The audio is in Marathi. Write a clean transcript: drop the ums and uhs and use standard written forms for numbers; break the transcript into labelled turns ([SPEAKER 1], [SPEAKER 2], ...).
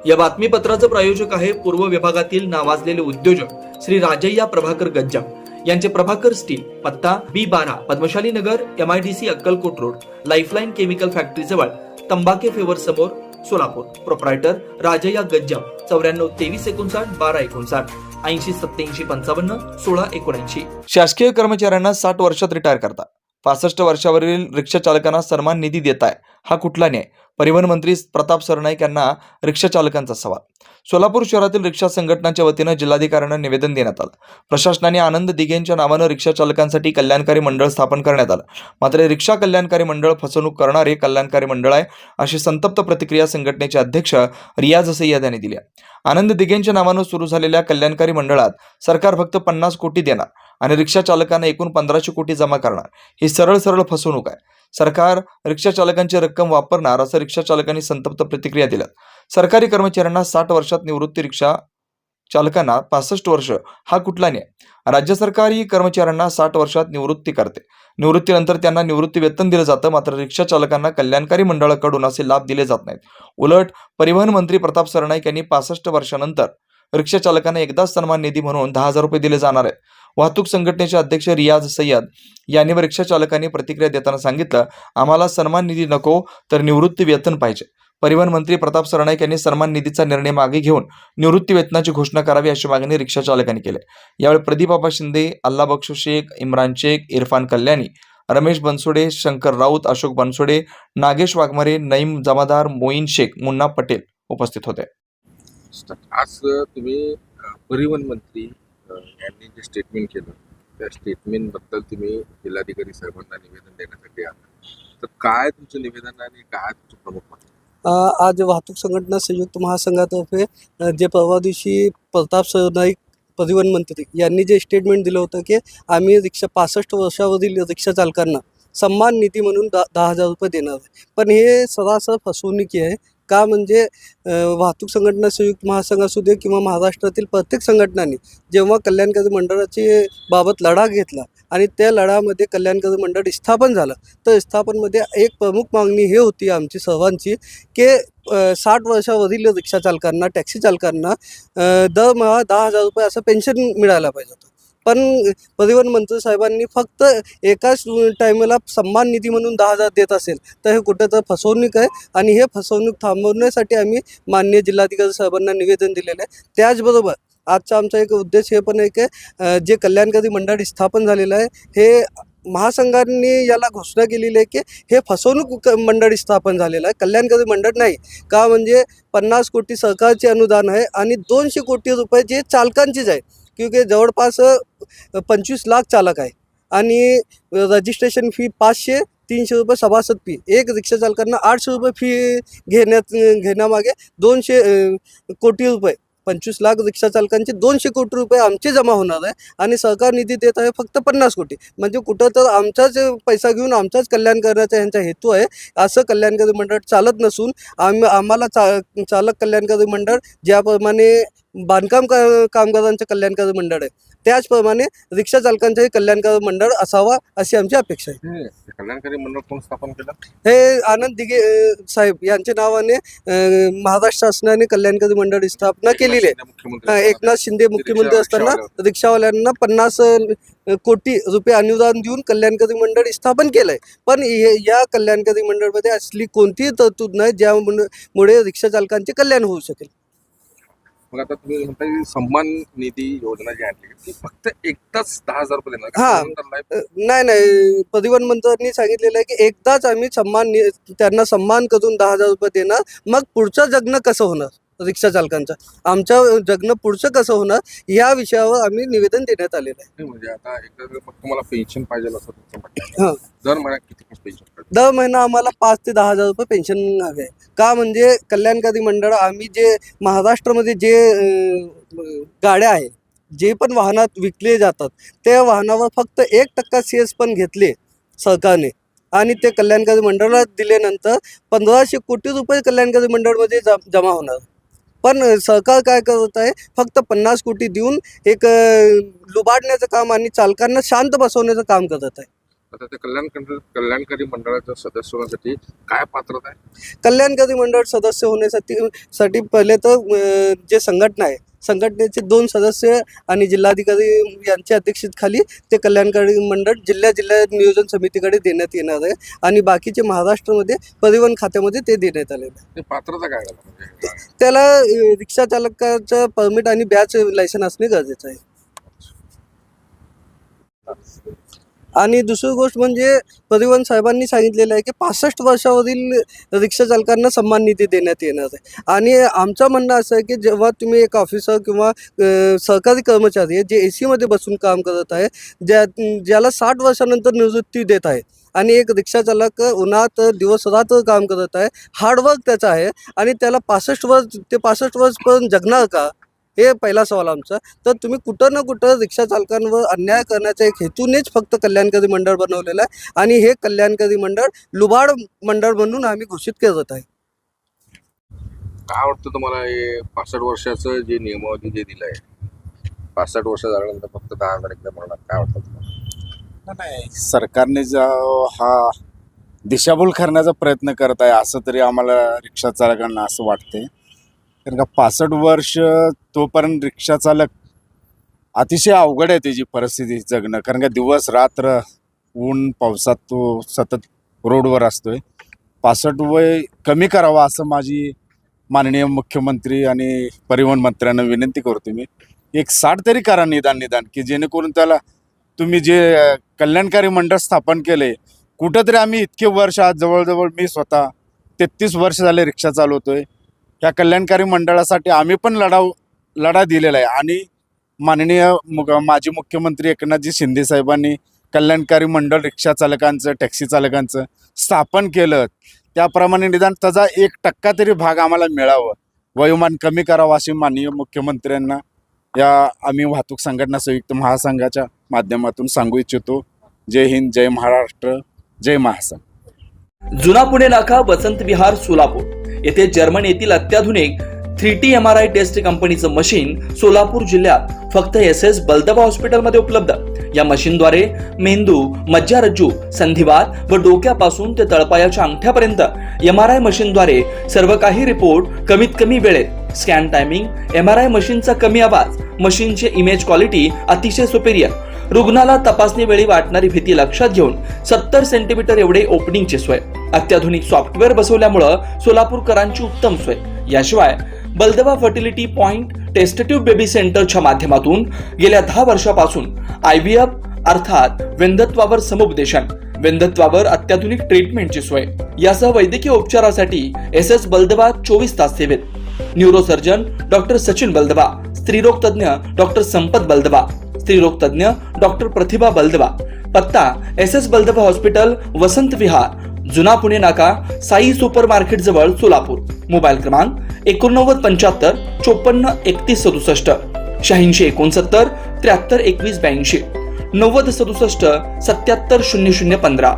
[SPEAKER 1] या बातमीपत्राचं प्रायोजक आहे पूर्व विभागातील नावाजलेले उद्योजक श्री राजय्या प्रभाकर गज्जाम यांचे प्रभाकर स्टील, पत्ता B12 पद्मशाली नगर, MIDC Akkalkot road, lifeline chemical factory जवळ, तंबाके फेवर समोर, सोलापूर. प्रोप्रायटर राजय्या गज्जाम 94 23 59 12 59 80 87 55 16 79. शासकीय कर्मचाऱ्यांना 60 वर्षात रिटायर करता 65 वर्षावरील रिक्षा चालकांना सन्मान निधी देताय, हा कुठला न्याय? परिवहन मंत्री प्रताप सरनाईक यांना रिक्षा चालकांचा सवाल. सोलापूर शहरातील रिक्षा संघटनांच्या वतीनं जिल्हाधिकाऱ्यांना निवेदन देण्यात आलं. प्रशासनाने आनंद दिघेंच्या नावानं रिक्षा चालकांसाठी कल्याणकारी मंडळ स्थापन करण्यात आलं. मात्र रिक्षा कल्याणकारी मंडळ फसवणूक करणारे कल्याणकारी मंडळ आहे, अशी संतप्त प्रतिक्रिया संघटनेचे अध्यक्ष रियाज सय्यद यांनी दिली आहे. आनंद दिघेंच्या नावानं सुरू झालेल्या कल्याणकारी मंडळात सरकार फक्त 50 कोटी देणार आणि रिक्षा चालकांना एकूण 1500 कोटी जमा करणार, ही सरळ फसवणूक आहे. सरकार रिक्षा चालकांची रक्कम वापरणार, असं रिक्षा चालकांनी संतप्त प्रतिक्रिया दिल्या. सरकारी कर्मचाऱ्यांना 60 वर्षात निवृत्ती, रिक्षा चालकांना 65 वर्ष, हा कुठला न्याय? राज्य सरकारी कर्मचाऱ्यांना 60 वर्षात निवृत्ती करते. निवृत्तीनंतर त्यांना निवृत्ती वेतन दिलं जातं, मात्र रिक्षा चालकांना कल्याणकारी मंडळाकडून असे लाभ दिले जात नाहीत. उलट परिवहन मंत्री प्रताप सरनाईक यांनी 65 वर्षानंतर रिक्षा चालकांना एकदाच सन्मान निधी म्हणून 10,000 रुपये दिले जाणार आहेत. वाहतूक संघटनेचे अध्यक्ष रियाज सय्यद यांनी व रिक्षा चालकांनी प्रतिक्रिया देताना सांगितलं, आम्हाला सन्मान निधी नको तर निवृत्ती वेतन पाहिजे. परिवहन मंत्री प्रताप सरनाईक यांनी सन्मान निधीचा निर्णय मागे घेऊन निवृत्ती वेतनाची घोषणा करावी, अशी मागणी रिक्षा चालकांनी केली. यावेळी प्रदीप आबा शिंदे, अल्ला बक्षू शेख, इम्रान शेख, इरफान कल्याणी, रमेश बनसोडे, शंकर राऊत, अशोक बनसोडे, नागेश वाघमारे, नईम जमादार, मोईन शेख, मुन्ना पटेल उपस्थित होते.
[SPEAKER 2] आज तुम्ही परिवहन मंत्री यांनी जे स्टेटमेंट केलं त्या स्टेटमेंटबद्दल तुम्ही जिल्हाधिकारी साहेबांना निवेदन देण्यासाठी आला, तर काय तुमचं निवेदन आणि काय तुमचं प्रमुख मत?
[SPEAKER 3] आज वाहतूक संघटना संयुक्त महासंघातर्फे जे परवा दिवशी प्रताप सरनाईक परिवहन मंत्री यांनी जे स्टेटमेंट दिलं होतं की आम्ही 65 वर्षावरील रिक्षा चालकांना सन्मान निधी म्हणून 10,000 रुपये देणार आहे, पण हे सरासर फसवणुकी आहे. का म्हणजे वाहतूक संघटना संयुक्त महासंघ असू दे किंवा महाराष्ट्रातील प्रत्येक संघटनांनी जेव्हा कल्याणकारी मंडळाची बाबत लढा घेतला आणि त्या लढ्यामध्ये कल्याणकारी मंडळ स्थापन झालं, तर स्थापनमध्ये एक प्रमुख मागणी हे होती आमची सर्वांची की 60 वर्षावरील रिक्षा चालकांना, टॅक्सी चालकांना दरमहा 10,000 रुपये असं पेन्शन मिळायला पाहिजे होतं. पण परिवहन मंत्री साहेबांनी फक्त एकाच टायमाला सन्मान निधी म्हणून 10,000 देत असेल तर हे कुठं तर फसवणूक आहे आणि हे फसवणूक थांबवण्यासाठी आम्ही माननीय जिल्हाधिकारी साहेबांना निवेदन दिलेलं आहे. त्याचबरोबर आजचा आमचा एक उद्देश हे पण आहे की जे कल्याणकारी मंडळ स्थापन झालेलं आहे हे महासंघाने याला घोषणा केलेली आहे की हे फसवणूक मंडळ स्थापन झालेलं आहे, कल्याणकारी मंडळ नाही. का म्हणजे 50 कोटी सरकारचे अनुदान आहे आणि 200 कोटी रुपये जे चालकांचीच आहे, क्योंकि जवळपास 25 लाख चालक आहे आणि रजिस्ट्रेशन फी 500, 300 रुपये सभासद फी, एक रिक्षा चालकांना 800 रुपये फी घेण्यामागे 200 कोटी रुपये, 25 लाख रिक्षा चालकांचे 200 कोटी रुपये आमचे जमा होणार आहे आणि सरकार निधी देत आहे फक्त 50 कोटी. म्हणजे कुठं तर आमचाच पैसा घेऊन आमचाच कल्याण करण्याचा यांचा हेतू आहे. असं कल्याणकारी मंडळ चालत नसून आम्हाला चालक कल्याणकारी मंडळ ज्याप्रमाणे बांधकाम कामगारांचं कल्याणकारी मंडळ आहे त्याचप्रमाणे रिक्षा चालकांचंही कल्याणकारी मंडळ असावा अशी आमची अपेक्षा आहे.
[SPEAKER 2] कल्याणकारी मंडळ कोण स्थापन केलं?
[SPEAKER 3] हे आनंद दिघे साहेब यांच्या नावाने महाराष्ट्र शासनाने कल्याणकारी मंडळ स्थापना केलेली आहे. एकनाथ शिंदे मुख्यमंत्री असताना रिक्षावाल्यांना 50 कोटी रुपये अनुदान देऊन कल्याणकारी मंडळ स्थापन केलं आहे. पण या कल्याणकारी मंडळामध्ये असली कोणतीही तरतूद नाही ज्यामुळे रिक्षा चालकांचे कल्याण होऊ शकेल.
[SPEAKER 2] मग आता तुम्ही म्हणता की सन्मान निधी योजना जी आणली ती फक्त एकदाच 10,000 रुपये देणार?
[SPEAKER 3] नाही, परिवहन मंत्र्यांनी सांगितलेलं आहे की एकदाच आम्ही त्यांना सन्मान करून 10,000 रुपये देणार. मग पुढचं जगणं कसं होणार रिक्षा चालकांचं, आमचं जगणं पुढचं कसं होणार या विषयावर आम्ही निवेदन देण्यात आलेलं आहे.
[SPEAKER 2] म्हणजे आता एकदा जर तुम्हाला पेन्शन पाहिजे असं तुमचं म्हणणं आहे, दर महिन्यात किती पेन्शन पाहिजे?
[SPEAKER 3] दर महिना आम्हाला 5 ते 10,000 रुपये पेन्शन हवे आहे. का म्हणजे कल्याणकारी मंडळ आम्ही जे महाराष्ट्रामध्ये जे गाड्या आहेत, जे पण वाहनात विकले जातात त्या वाहनावर फक्त 1% सेस पण घेतले सरकारने आणि ते कल्याणकारी मंडळाला दिल्यानंतर 1500 कोटी रुपये कल्याणकारी मंडळमध्ये जमा होणार. पण सरकार काय करत आहे, फक्त 50 कोटी देऊन एक लुबाडण्याचं काम आणि चालकांना शांत बसवण्याचं काम करत आहे.
[SPEAKER 2] आता त्या कल्याणकारी मंडळाच्या सदस्य होण्यासाठी काय पात्रता आहे?
[SPEAKER 3] कल्याणकारी मंडळ सदस्य होण्यासाठी पहिले तर जे संघटना आहे, संघटनेचे 2 सदस्य आणि जिल्हाधिकारी यांच्या अध्यक्षतेखाली ते कल्याणकारी मंडळ जिल्हा नियोजन समितीकडे देण्यात येणार आहे आणि बाकीचे महाराष्ट्रामध्ये परिवहन खात्यामध्ये ते देण्यात आलेले आहे.
[SPEAKER 2] ते पात्रता काय झालं म्हणजे
[SPEAKER 3] त्याला रिक्षा चालकाचं परमिट आणि बॅच लायसन असणे गरजेचं आहे. आणि दुसरी गोष्ट म्हणजे परिवहन साहेबांनी सांगितलेलं आहे की 65 वर्षावरील रिक्षा चालकांना सन्मान निधी देण्यात येणार आहे. आणि आमचं म्हणणं असं आहे की जेव्हा तुम्ही एक ऑफिसर किंवा सरकारी कर्मचारी आहे जे AC मध्ये बसून काम करत आहे, ज्याला 60 वर्षानंतर निवृत्ती देत आहे आणि एक रिक्षा चालक उन्हात दिवसरात्र काम करत आहे, हार्डवर्क त्याचं आहे आणि त्याला 65 वर्षपर्यंत जगणार का, हे पहिला सवाल आमचा. तर तुम्ही कुठं ना कुठं रिक्षा चालकांवर अन्याय करण्याच्या एक हेतूनेच फक्त कल्याणकारी मंडळ बनवलेलं आहे आणि हे कल्याणकारी मंडळ लुबाड मंडळ म्हणून आम्ही घोषित करत आहे.
[SPEAKER 2] काय वाटतं तुम्हाला हे 65 वर्षाचं जे नियमावली जे दिलं आहे, 65 वर्ष झाल्यानंतर फक्त 10,000 एकदा मिळणार, काय वाटतं तुम्हाला?
[SPEAKER 4] नाही, सरकारने जो हा दिशाभूल करण्याचा प्रयत्न करत आहे असं तरी आम्हाला रिक्षा चालकांना असं वाटते. कारण का 65 वर्ष तोपर्यंत रिक्षा चालक अतिशय अवघड आहे त्याची परिस्थिती जगणं. कारण का दिवस रात्र ऊन पावसात तो सतत रोडवर असतोय. 65 वय कमी करावा असं माझी माननीय मुख्यमंत्री आणि परिवहन मंत्र्यांना विनंती करतो मी. एक 60 तरी करा निदान की जेणेकरून त्याला तुम्ही जे कल्याणकारी मंडळ स्थापन केले, कुठंतरी आम्ही इतके वर्ष आज जवळजवळ मी स्वतः 33 वर्ष झाले रिक्षा चालवतोय. ह्या कल्याणकारी मंडळासाठी आम्ही पण लढा दिलेला आहे आणि माननीय माजी मुख्यमंत्री एकनाथजी शिंदे साहेबांनी कल्याणकारी मंडळ रिक्षा चालकांचं टॅक्सी चालकांचं स्थापन केलं. त्याप्रमाणे निदान त्याचा 1% तरी भाग आम्हाला मिळावं, वयोमान कमी करावं अशी माननीय मुख्यमंत्र्यांना या आम्ही वाहतूक संघटना संयुक्त महासंघाच्या माध्यमातून सांगू इच्छितो. जय हिंद, जय महाराष्ट्र, जय महासंघ.
[SPEAKER 1] जुना पुणे नाका, वसंत विहार, सोलापूर येथे जर्मन येथील अत्याधुनिक 3T MRI टेस्ट कंपनीचं मशीन सोलापूर जिल्ह्यात फक्त SS बलदबा हॉस्पिटलमध्ये उपलब्ध. या मशीनद्वारे मेंदू, मज्जारज्जू, संधिवात व डोक्यापासून ते तळपायाच्या अंगठ्यापर्यंत MRI मशीनद्वारे सर्व काही रिपोर्ट कमीत कमी वेळेत. स्कॅन टायमिंग, MRI मशीनचा कमी आवाज, मशीनचे इमेज क्वालिटी अतिशय सुपेरियर. रुग्णाला तपासणी वेळी वाटणारी भीती लक्षात घेऊन 70 सेंटीमीटर एवढे ओपनिंगची सोय. अत्याधुनिक सॉफ्टवेअर बसवल्यामुळं सोलापूरकरांची उत्तम सोय. याशिवाय बलदबा फर्टिलिटी पॉइंट टेस्टेटिव्ह बेबी सेंटरच्या माध्यमातून गेल्या 10 वर्षापासून IVF अर्थात वेंधत्वावर समुपदेशन, वेंधत्वावर अत्याधुनिक ट्रीटमेंटची सोय. यासह वैद्यकीय उपचारासाठी SS बलदबा 24 तास सेवेत. न्यूरोसर्जन डॉक्टर सचिन बलदबा, स्त्रीरोग तज्ञ डॉक्टर संपत बलदबा, स्त्रीरोग तज्ञ डॉक्टर प्रतिभा बलदबा. पत्ता SS बलदबा हॉस्पिटल, वसंत विहार, जुना पुणे नाका, साई सुपर मार्केट जवळ, सोलापूर. मोबाईल क्रमांक 89 75 54 31 67, 86 69 73 21 82, 90 67 77 00 15.